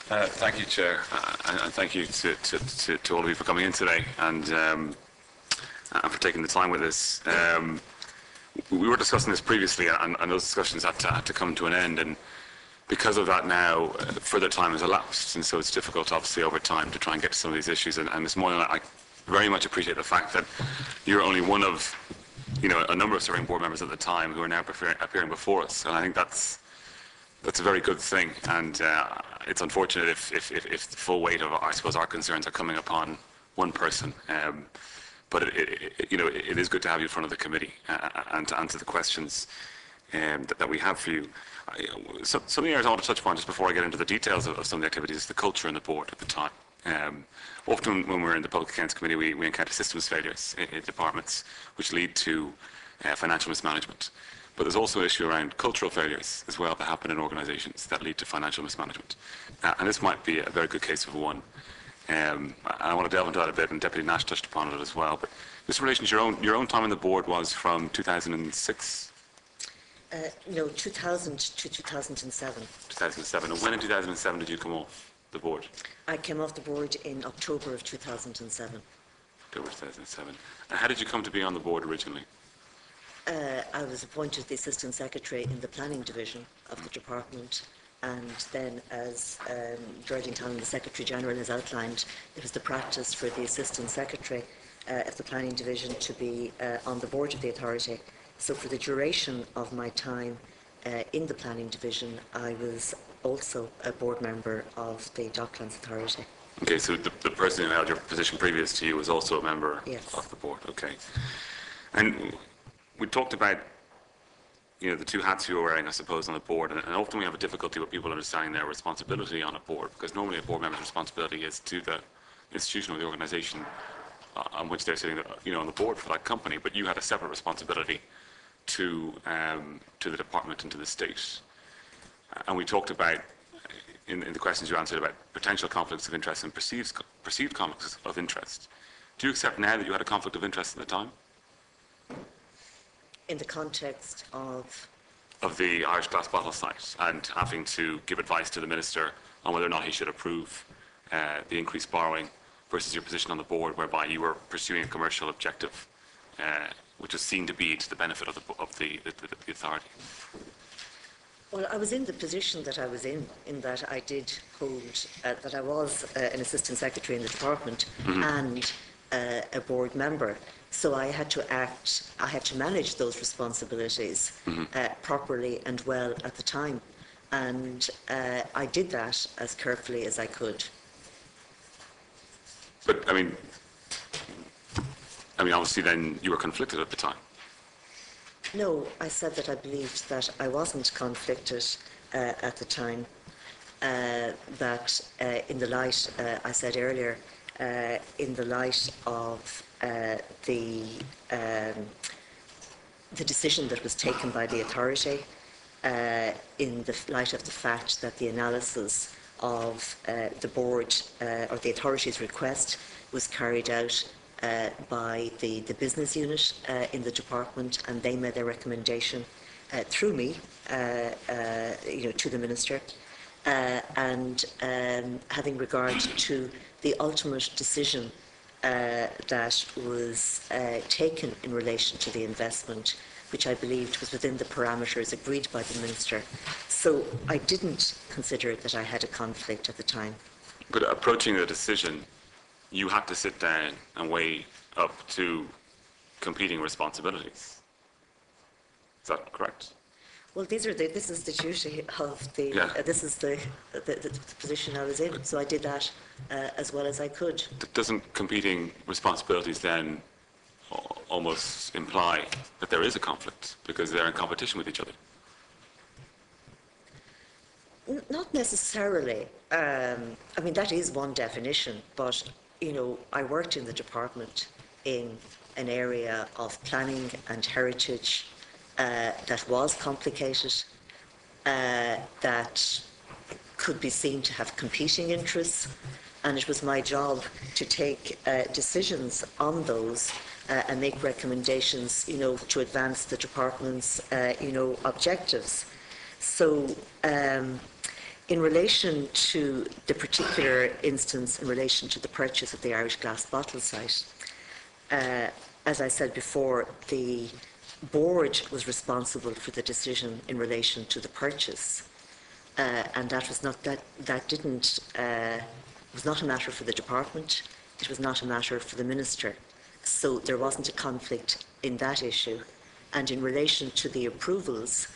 Thank you, Chair, and thank you to all of you for coming in today and for taking the time with us. We were discussing this previously, and those discussions had to come to an end, and because of that now, further time has elapsed, and so it's difficult, obviously, over time to try and get to some of these issues. And this morning, I very much appreciate the fact that you're only one of, a number of serving board members at the time who are now appearing before us, and I think that's a very good thing. And it's unfortunate if the full weight of, I suppose, our concerns are coming upon one person. But it is good to have you in front of the committee and to answer the questions that we have for you. Some of the areas I want to touch upon just before I get into the details of some of the activities is the culture in the board at the time. Often when we're in the Public Accounts Committee, we encounter systems failures in departments which lead to financial mismanagement. But there's also an issue around cultural failures as well that happen in organisations that lead to financial mismanagement. And this might be a very good case of one. And I want to delve into that a bit, and Deputy Nash touched upon it as well. But just in relation to your own time on the board was from 2006? No, 2000 to 2007. 2007. And when in 2007 did you come off the board? I came off the board in October of 2007. October 2007. And how did you come to be on the board originally? I was appointed the Assistant Secretary in the Planning Division of the department, and then as Geraldine Town, the Secretary General, has outlined, it was the practice for the Assistant Secretary of the Planning Division to be on the board of the authority. So for the duration of my time in the Planning Division, I was also a board member of the Docklands Authority. Okay, so the person who held your position previous to you was also a member of the board. Okay. And we talked about the two hats you were wearing, I suppose, on the board, and often we have a difficulty with people understanding their responsibility on a board, because normally a board member's responsibility is to the institution or the organisation on which they're sitting, on the board for that company, but you had a separate responsibility to the department and to the state. And we talked about, in the questions you answered, about potential conflicts of interest and perceived conflicts of interest. Do you accept now that you had a conflict of interest at the time? In the context of the Irish glass bottle site, and having to give advice to the Minister on whether or not he should approve the increased borrowing, versus your position on the board whereby you were pursuing a commercial objective which was seen to be to the benefit of the authority. Well, I was in the position that I was in that I did hold, that I was an Assistant Secretary in the department and a board member. So I had to manage those responsibilities properly and well at the time. And I did that as carefully as I could. But, I mean, obviously then you were conflicted at the time. No, I said that I believed that I wasn't conflicted at the time. That in the light, I said earlier, in the light of the decision that was taken by the authority, in the light of the fact that the analysis of the board or the authority's request was carried out by the business unit in the department, and they made their recommendation through me, to the Minister, and having regard to the ultimate decision that was taken in relation to the investment, which I believed was within the parameters agreed by the Minister. So I didn't consider that I had a conflict at the time. But approaching the decision, you had to sit down and weigh up to competing responsibilities. Is that correct? Well, this is the duty of the. This is the position I was in. So I did that as well as I could. Doesn't competing responsibilities then almost imply that there is a conflict because they're in competition with each other? Not necessarily. That is one definition, but I worked in the department in an area of planning and heritage that was complicated, that could be seen to have competing interests, and it was my job to take decisions on those and make recommendations, to advance the department's, objectives. So In relation to the particular instance in relation to the purchase of the Irish Glass bottle site, as I said before, the board was responsible for the decision in relation to the purchase, and that was not was not a matter for the department. It was not a matter for the minister. So there wasn't a conflict in that issue. And in relation to the approvals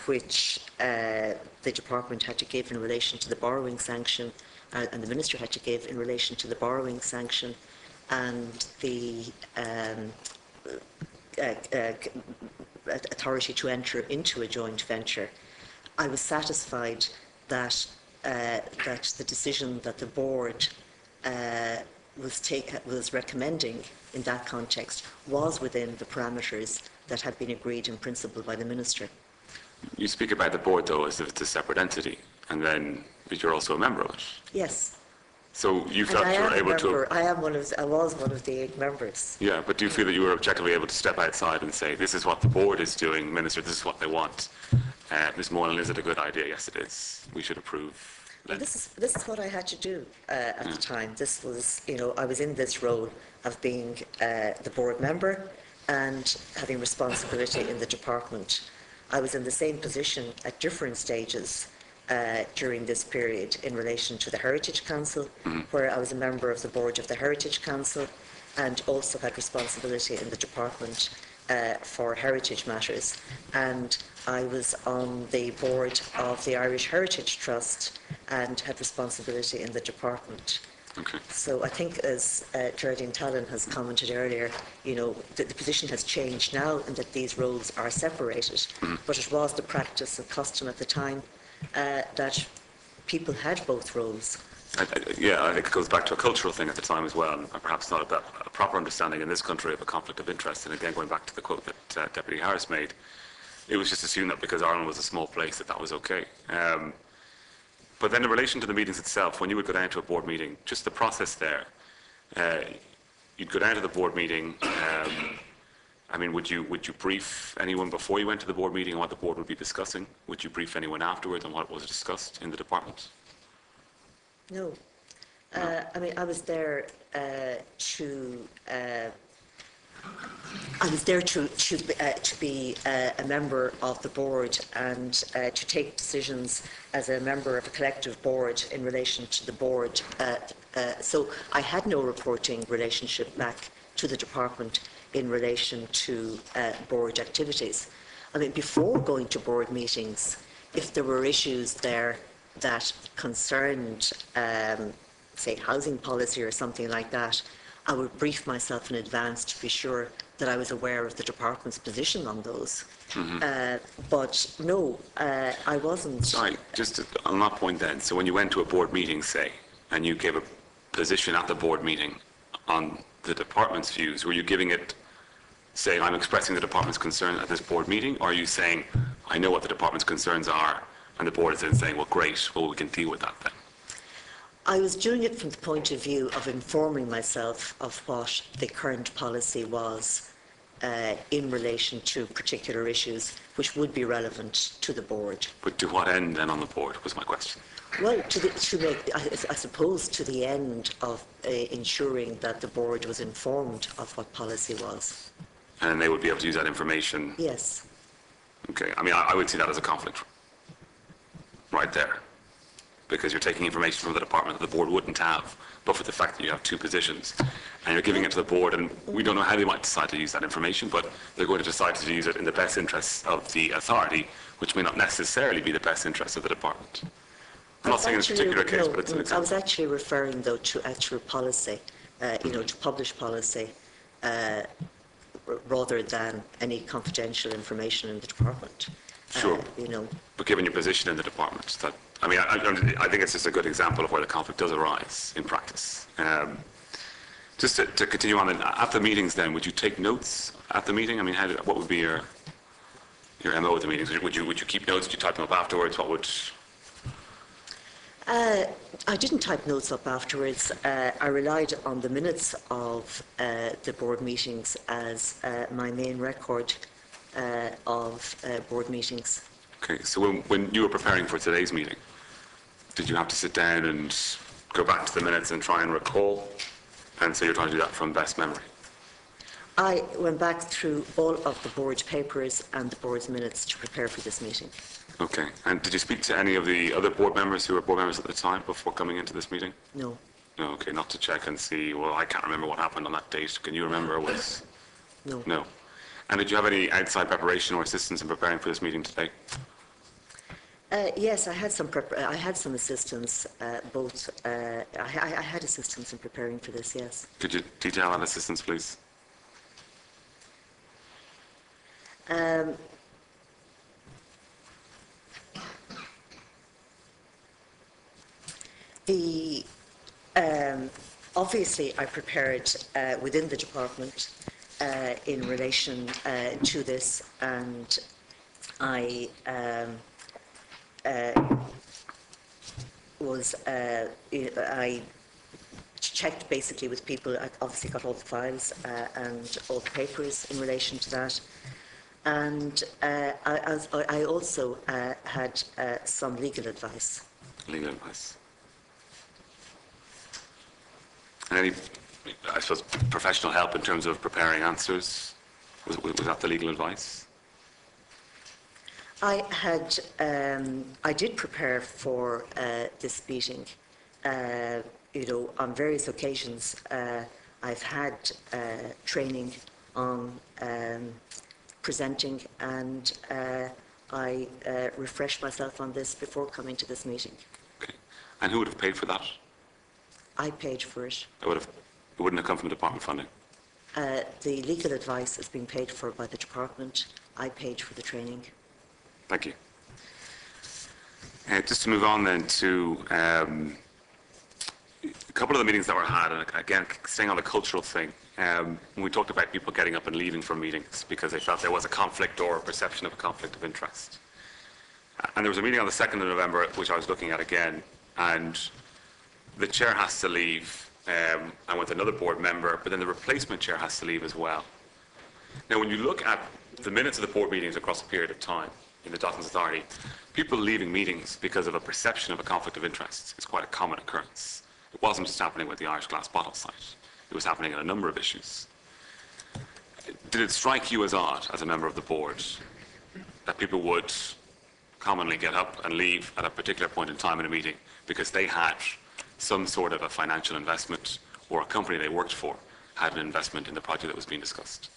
which the department had to give in relation to the borrowing sanction, and the minister had to give in relation to the borrowing sanction, and the authority to enter into a joint venture, I was satisfied that that the decision that the board was recommending in that context was within the parameters that had been agreed in principle by the minister. You speak about the board, though, as if it's a separate entity, and then you're also a member of it. Yes. So you felt you were able to... I was one of the 8 members. Yeah, but do you feel that you were objectively able to step outside and say, this is what the board is doing, Minister, this is what they want? Ms. Moylan, is it a good idea? Yes, it is. We should approve. Well, this is what I had to do at the time. This was, I was in this role of being the board member and having responsibility in the department. I was in the same position at different stages during this period in relation to the Heritage Council, where I was a member of the board of the Heritage Council and also had responsibility in the department for heritage matters. And I was on the board of the Irish Heritage Trust and had responsibility in the department. Okay. So I think, as Geraldine Tallon has commented earlier, the position has changed now and that these roles are separated. But it was the practice and custom at the time that people had both roles. I think it goes back to a cultural thing at the time as well, and perhaps not a proper understanding in this country of a conflict of interest. And again, going back to the quote that Deputy Harris made, it was just assumed that because Ireland was a small place that was okay. But then in relation to the meetings itself, when you would go down to a board meeting, just the process there, you'd go down to the board meeting. Would you brief anyone before you went to the board meeting on what the board would be discussing? Would you brief anyone afterwards on what was discussed in the department? No. I was there to be a member of the board and to take decisions as a member of a collective board in relation to the board. So I had no reporting relationship back to the department in relation to board activities. Before going to board meetings, if there were issues there that concerned, say, housing policy or something like that, I would brief myself in advance to be sure that I was aware of the department's position on those. But no, I wasn't. Sorry, just on that point then, so when you went to a board meeting, say, and you gave a position at the board meeting on the department's views, were you giving it, saying, I'm expressing the department's concern at this board meeting, or are you saying, I know what the department's concerns are, and the board is then saying, well, great, well, we can deal with that then? I was doing it from the point of view of informing myself of what the current policy was in relation to particular issues which would be relevant to the board. But to what end then on the board was my question? Well, I suppose to the end of ensuring that the board was informed of what policy was. And they would be able to use that information? Yes. Okay, I would see that as a conflict right there, because you're taking information from the department that the board wouldn't have, but for the fact that you have 2 positions, and you're giving it to the board, and we don't know how they might decide to use that information, but they're going to decide to use it in the best interests of the authority, which may not necessarily be the best interests of the department. I'm not saying in this particular case, but it's an example. I was actually referring, though, to actual policy, to published policy, rather than any confidential information in the department. Sure. But given your position in the department, I think it's just a good example of where the conflict does arise in practice. Just to continue on, at the meetings then, would you take notes at the meeting? What would be your MO at the meetings? Would you keep notes? Would you type them up afterwards? What would... I didn't type notes up afterwards. I relied on the minutes of the board meetings as my main record of board meetings. Okay, so when you were preparing for today's meeting, did you have to sit down and go back to the minutes and try and recall? And so you're trying to do that from best memory? I went back through all of the board papers and the board's minutes to prepare for this meeting. Okay. And did you speak to any of the other board members who were board members at the time before coming into this meeting? No. No, okay, not to check and see, well, I can't remember what happened on that date. Can you remember? No. No. And did you have any outside preparation or assistance in preparing for this meeting today? Yes, I had some assistance. I had assistance in preparing for this. Yes. Could you detail that assistance, please? Obviously, I prepared within the department in relation to this, and I I checked basically with people. I obviously got all the files and all the papers in relation to that, and I also had some legal advice. Legal advice. And any, I suppose, professional help in terms of preparing answers? Was that the legal advice? I did prepare for this meeting. On various occasions, I've had training on presenting, and I refreshed myself on this before coming to this meeting. Okay. And who would have paid for that? I paid for it. It wouldn't have come from department funding? The legal advice is being paid for by the department. I paid for the training. Thank you. Just to move on then to a couple of the meetings that were had, and again, staying on the cultural thing, we talked about people getting up and leaving from meetings because they felt there was a conflict or a perception of a conflict of interest. And there was a meeting on the 2nd of November, which I was looking at again, and the chair has to leave, and with another board member, but then the replacement chair has to leave as well. Now, when you look at the minutes of the board meetings across a period of time in the Docklands Authority, people leaving meetings because of a perception of a conflict of interest is quite a common occurrence. It wasn't just happening with the Irish Glass Bottle site. It was happening in a number of issues. Did it strike you as odd, as a member of the board, that people would commonly get up and leave at a particular point in time in a meeting because they had some sort of a financial investment, or a company they worked for had an investment in the project that was being discussed?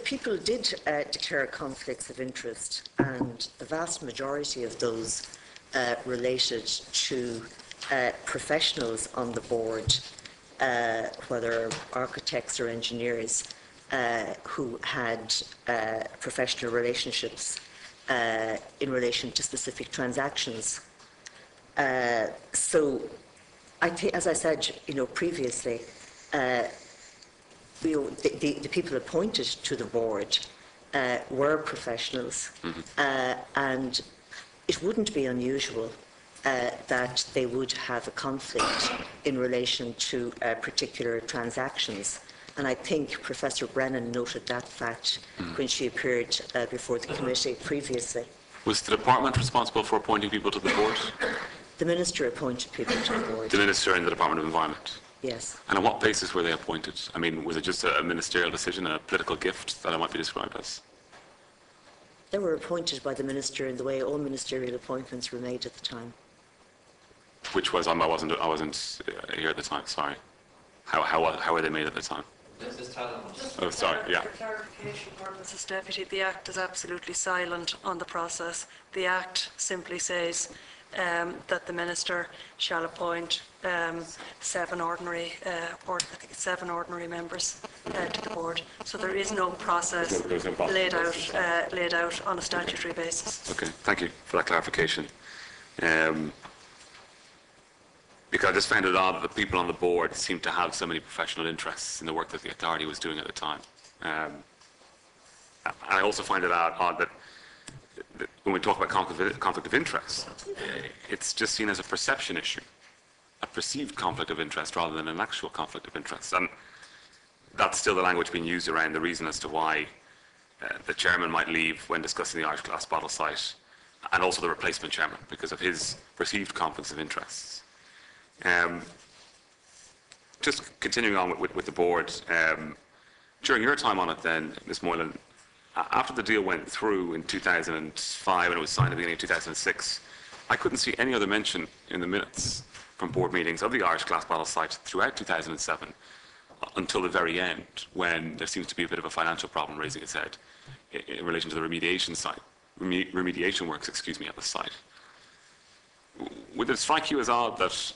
People did declare conflicts of interest, and the vast majority of those related to professionals on the board, whether architects or engineers, who had professional relationships in relation to specific transactions. So, I think, as I said, previously, the people appointed to the board were professionals, and it wouldn't be unusual that they would have a conflict in relation to particular transactions. And I think Professor Brennan noted that fact when she appeared before the committee previously. Was the department responsible for appointing people to the board? The Minister appointed people to the board. The Minister in the Department of Environment? Yes. And on what basis were they appointed? I mean, was it just a ministerial decision, a political gift that it might be described as? They were appointed by the Minister in the way all ministerial appointments were made at the time. Which was, I wasn't here at the time, sorry. How were they made at the time? Oh, sorry, yeah. For clarification, Mrs. Deputy, the Act is absolutely silent on the process. The Act simply says that the Minister shall appoint seven ordinary members to the board. So there is no process laid out on a statutory basis. Okay, thank you for that clarification. Because I just found it odd that the people on the board seemed to have so many professional interests in the work that the authority was doing at the time. I also find it odd that when we talk about conflict of interest, it's just seen as a perception issue, a perceived conflict of interest rather than an actual conflict of interest. And that's still the language being used around the reason as to why the chairman might leave when discussing the Irish glass bottle site, and also the replacement chairman because of his perceived conflicts of interests. Just continuing on with the board, during your time on it then, Ms Moylan, after the deal went through in 2005 and it was signed at the beginning of 2006, I couldn't see any other mention in the minutes from board meetings of the Irish glass bottle site throughout 2007 until the very end, when there seems to be a bit of a financial problem raising its head in relation to the remediation works, at the site. Would it strike you as odd that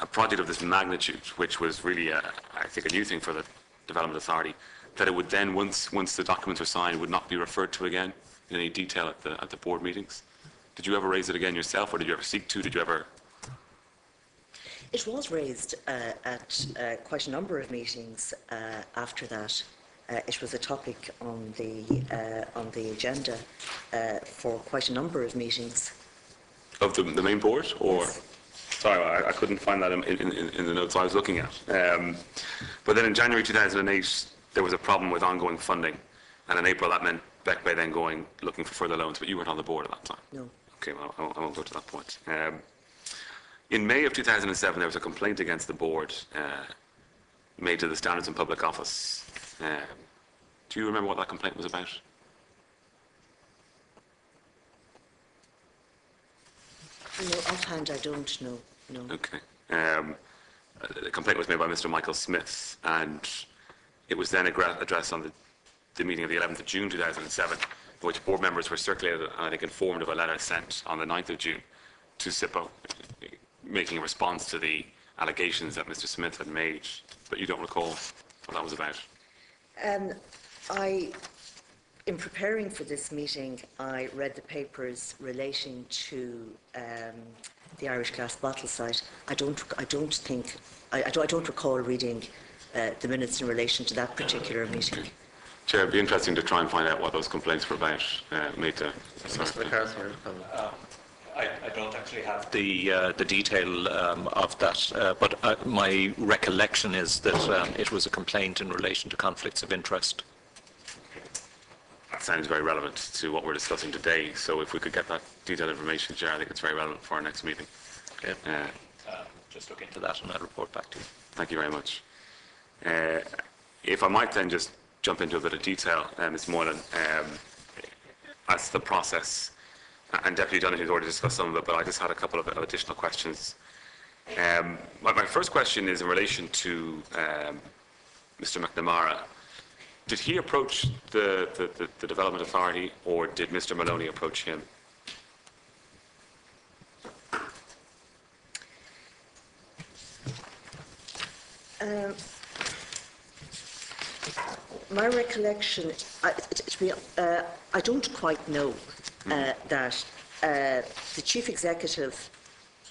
a project of this magnitude, which was really, I think, a new thing for the Development Authority, that it would then, once the documents were signed, would not be referred to again in any detail at the board meetings? Did you ever raise it again yourself, or did you ever seek to? Did you ever? It was raised at quite a number of meetings after that. It was a topic on the agenda for quite a number of meetings. Of the main board, or? Yes. Sorry, I couldn't find that in the notes I was looking at. But then in January 2008, there was a problem with ongoing funding, and in April that meant Beckbay then looking for further loans, but you weren't on the board at that time. No. Okay, well, I won't go to that point. In May of 2007, there was a complaint against the board made to the Standards and Public Office. Do you remember what that complaint was about? No, offhand I don't know. No. Okay. The complaint was made by Mr. Michael Smith, and it was then addressed on the meeting of the 11th of June 2007, in which board members were circulated and I think informed of a letter sent on the 9th of June to SIPO, making a response to the allegations that Mr. Smith had made. But you don't recall what that was about? In preparing for this meeting, I read the papers relating to the Irish glass bottle site. I don't recall reading the minutes in relation to that particular meeting. Okay. Chair, it'd be interesting to try and find out what those complaints were about. I don't actually have the detail of that, but my recollection is that it was a complaint in relation to conflicts of interest. That sounds very relevant to what we're discussing today. So if we could get that detailed information, Chair, I think it's very relevant for our next meeting. Okay. Just look into that and I'll report back to you. Thank you very much. If I might then just jump into a bit of detail, Ms Moylan, as the process, and Deputy Donaghy's already discussed some of it, but I just had a couple of additional questions. My first question is in relation to Mr McNamara. Did he approach the Development Authority, or did Mr Maloney approach him? My recollection, I don't quite know that the Chief Executive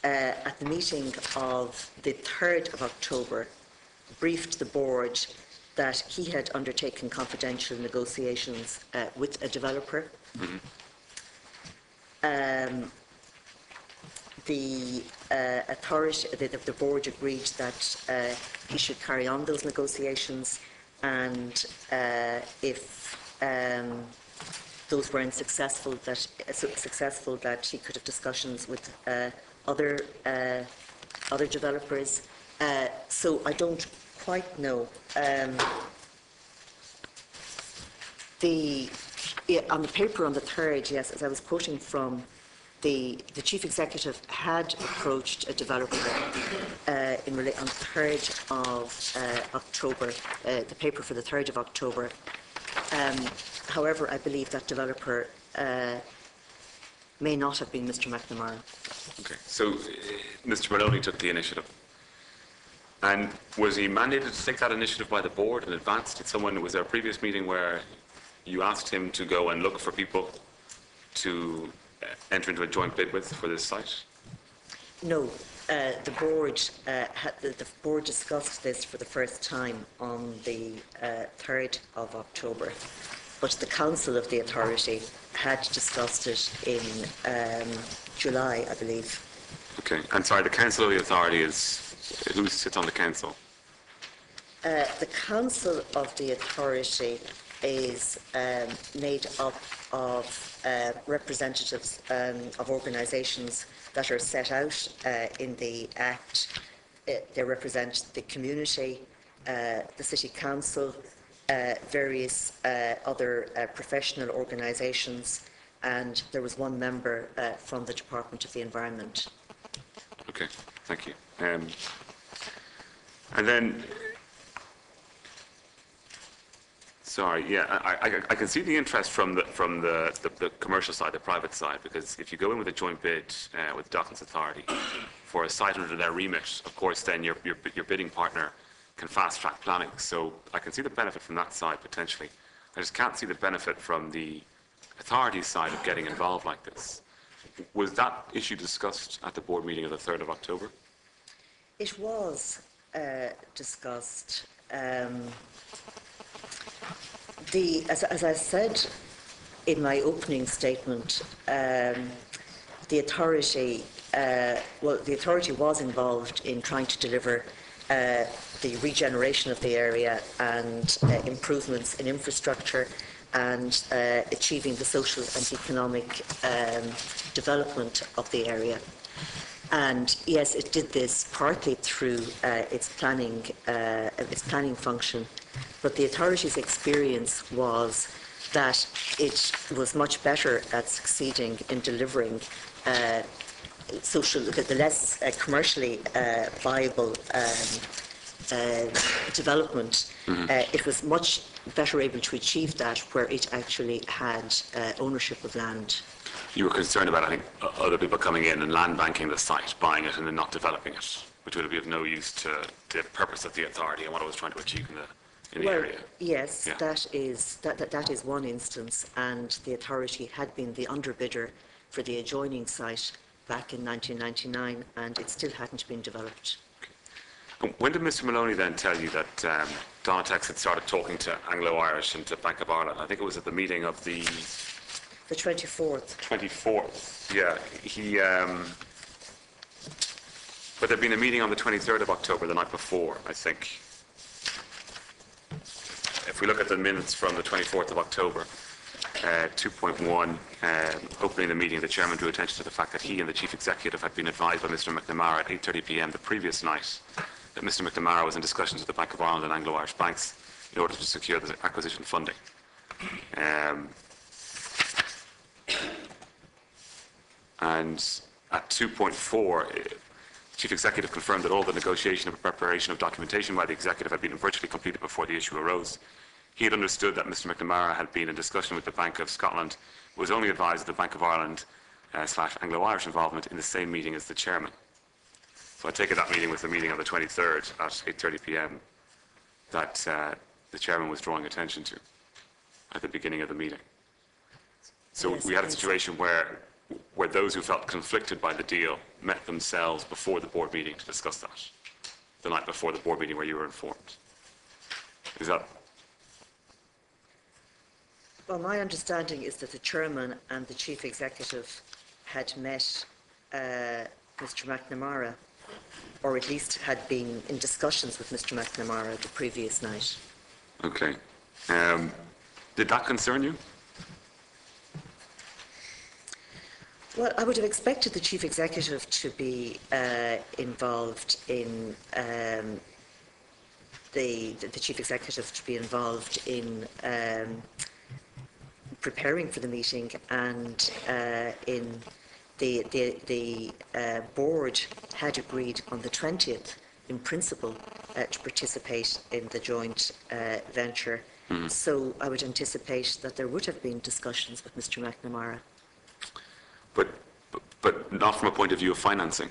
at the meeting of the 3rd of October briefed the board that he had undertaken confidential negotiations with a developer. The authority, the board agreed that he should carry on those negotiations, and if those were unsuccessful, that he could have discussions with other developers. So I don't quite know. On the paper on the 3rd, yes, as I was quoting from, the Chief Executive had approached a developer on the 3rd of October, the paper for the 3rd of October. However, I believe that developer may not have been Mr McNamara. Okay, so Mr Maloney took the initiative. And was he mandated to take that initiative by the board in advance? Was there a previous meeting where you asked him to go and look for people to enter into a joint bid with for this site? No, the board discussed this for the first time on the 3rd of October, but the Council of the Authority had discussed it in July, I believe. Okay, and sorry, the Council of the Authority is, who sits on the Council? The Council of the Authority is made up of representatives of organisations that are set out in the Act. They represent the community, the City Council, various other professional organisations, and there was one member from the Department of the Environment. Okay, thank you. And then, sorry, yeah, I can see the interest from the commercial side, the private side, because if you go in with a joint bid with Docklands Authority for a site under their remit, of course, then your bidding partner can fast track planning. So I can see the benefit from that side potentially. I just can't see the benefit from the authorities side of getting involved like this. Was that issue discussed at the board meeting of the 3rd of October? It was discussed. As I said in my opening statement, the authority was involved in trying to deliver the regeneration of the area and improvements in infrastructure and achieving the social and economic development of the area. And yes, it did this partly through its planning function, but the authority's experience was that it was much better at succeeding in delivering the less commercially viable development. It was much better able to achieve that where it actually had ownership of land. You were concerned about, I think, other people coming in and land banking the site, buying it and then not developing it, which would be of no use to the purpose of the authority and what it was trying to achieve in the area. Yes, yeah. that is one instance, and the authority had been the underbidder for the adjoining site back in 1999, and it still hadn't been developed. Okay. When did Mr. Maloney then tell you that Donatex had started talking to Anglo-Irish and to Bank of Ireland? I think it was at the meeting of the 24th. 24th, yeah. But there'd been a meeting on the 23rd of October, the night before, I think. If we look at the minutes from the 24th of October, 2.1, opening the meeting, the chairman drew attention to the fact that he and the chief executive had been advised by Mr. McNamara at 8:30 p.m. the previous night that Mr. McNamara was in discussions with the Bank of Ireland and Anglo-Irish banks in order to secure the acquisition funding. And at 2.4, the chief executive confirmed that all the negotiation and preparation of documentation by the executive had been virtually completed before the issue arose. He had understood that Mr. McNamara had been in discussion with the Bank of Scotland, but was only advised of the Bank of Ireland / Anglo-Irish involvement in the same meeting as the chairman. So I take it that meeting was the meeting on the 23rd at 8:30 p.m. that the chairman was drawing attention to at the beginning of the meeting. So yes, we had a situation where those who felt conflicted by the deal met themselves before the board meeting to discuss that, the night before the board meeting where you were informed. Is that? Well, my understanding is that the chairman and the chief executive had met Mr. McNamara, or at least had been in discussions with Mr. McNamara the previous night. Okay. Did that concern you? Well, I would have expected the chief executive to be involved in the chief executive to be involved in preparing for the meeting, and in the board had agreed on the 20th in principle to participate in the joint venture. So I would anticipate that there would have been discussions with Mr. McNamara. But not from a point of view of financing.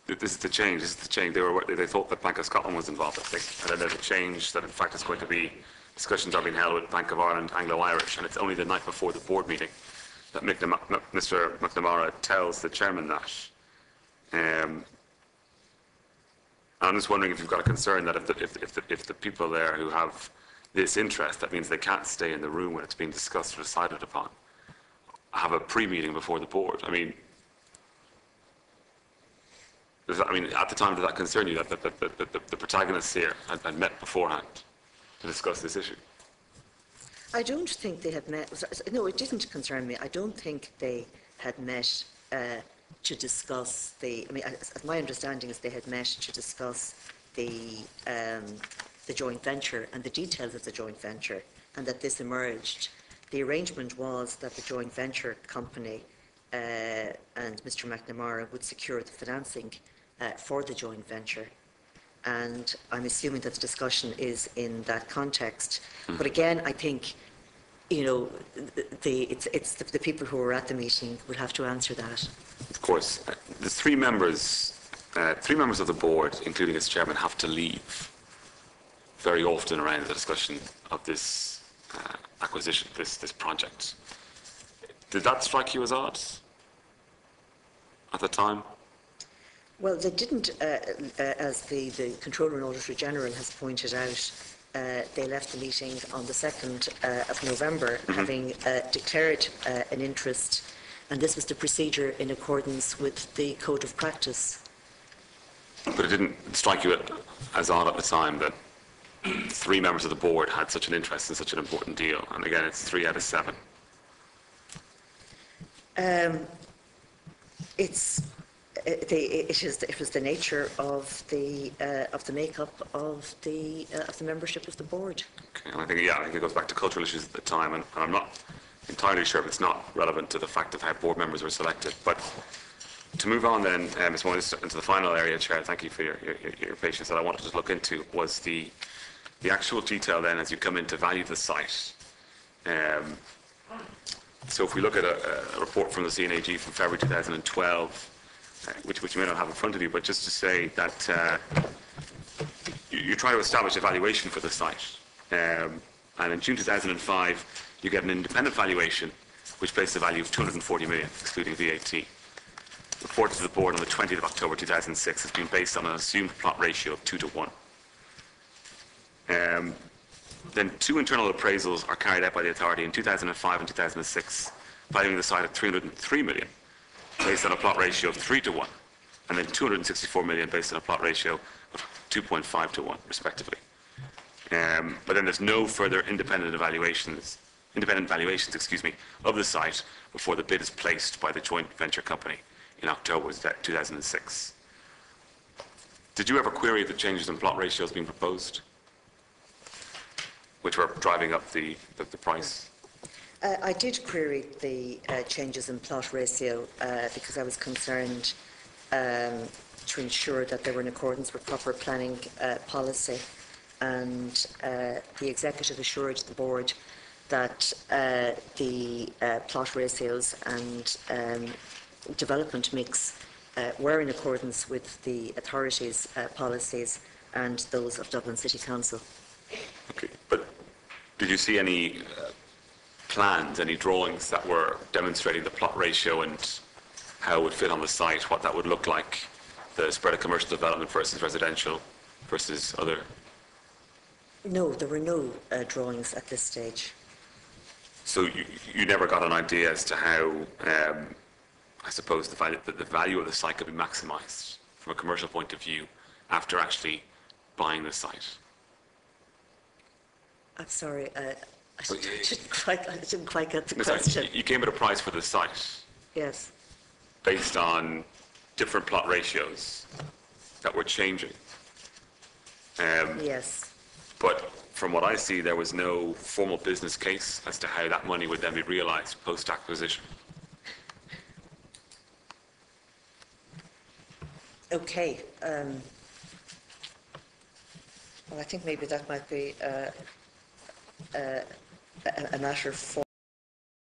This is the change. This is the change. They thought that Bank of Scotland was involved, I think, and then there's a change that in fact is going to be discussions are being held with Bank of Ireland, Anglo-Irish, and it's only the night before the board meeting that Mr. McNamara tells the chairman that. I'm just wondering if you've got a concern that if the people there who have this interest, that means they can't stay in the room when it's being discussed or decided upon, have a pre-meeting before the board. I mean, at the time, did that concern you that the protagonists here had met beforehand? to discuss this issue? I don't think they had met. No, it didn't concern me. I don't think they had met to discuss the. I mean, my understanding is they had met to discuss the joint venture and the details of the joint venture, and that this emerged. The arrangement was that the joint venture company and Mr. McNamara would secure the financing for the joint venture. And I'm assuming that the discussion is in that context. But again, I think, you know, it's the people who were at the meeting would have to answer that. Of course. The three members of the board, including its chairman, have to leave very often around the discussion of this acquisition, this project. Did that strike you as odd at the time? Well, they didn't, as the Controller and Auditor General has pointed out, they left the meeting on the 2nd of November, having declared an interest, and this was the procedure in accordance with the Code of Practice. But it didn't strike you as odd at the time that 3 members of the board had such an interest in such an important deal, and again, it's 3 out of 7. It was the nature of the makeup of the membership of the board. Okay, and I think it goes back to cultural issues at the time, and I'm not entirely sure if it's not relevant to the fact of how board members were selected. But to move on then, Ms. Moyes, into the final area, Chair, thank you for your patience, that I wanted to look into was the actual detail then as you come in to value the site. So if we look at a report from the CNAG from February 2012, which you may not have in front of you, but just to say that you're trying to establish a valuation for the site. And in June 2005, you get an independent valuation which placed a value of 240 million, excluding VAT. Reported to the board on the 20th of October 2006 has been based on an assumed plot ratio of 2 to 1. Then 2 internal appraisals are carried out by the authority in 2005 and 2006, valuing the site at 303 million, based on a plot ratio of 3 to 1, and then 264 million based on a plot ratio of 2.5 to 1, respectively. But then there's no further independent valuations, of the site before the bid is placed by the joint venture company in October 2006. Did you ever query the changes in plot ratios being proposed, which were driving up the price? I did query the changes in plot ratio because I was concerned to ensure that they were in accordance with proper planning policy, and the executive assured the board that the plot ratios and development mix were in accordance with the authority's policies and those of Dublin City Council. Okay, but did you see any plans, any drawings that were demonstrating the plot ratio and how it would fit on the site, what that would look like, the spread of commercial development versus residential versus other? No, there were no drawings at this stage. So you never got an idea as to how, I suppose, the value of the site could be maximised from a commercial point of view after actually buying the site? I'm sorry, I didn't quite get the question. Sorry, you came at a price for the site Yes. based on different plot ratios that were changing. Yes. But from what I see, there was no formal business case as to how that money would then be realised post-acquisition. Okay. Well, I think maybe that might be a matter for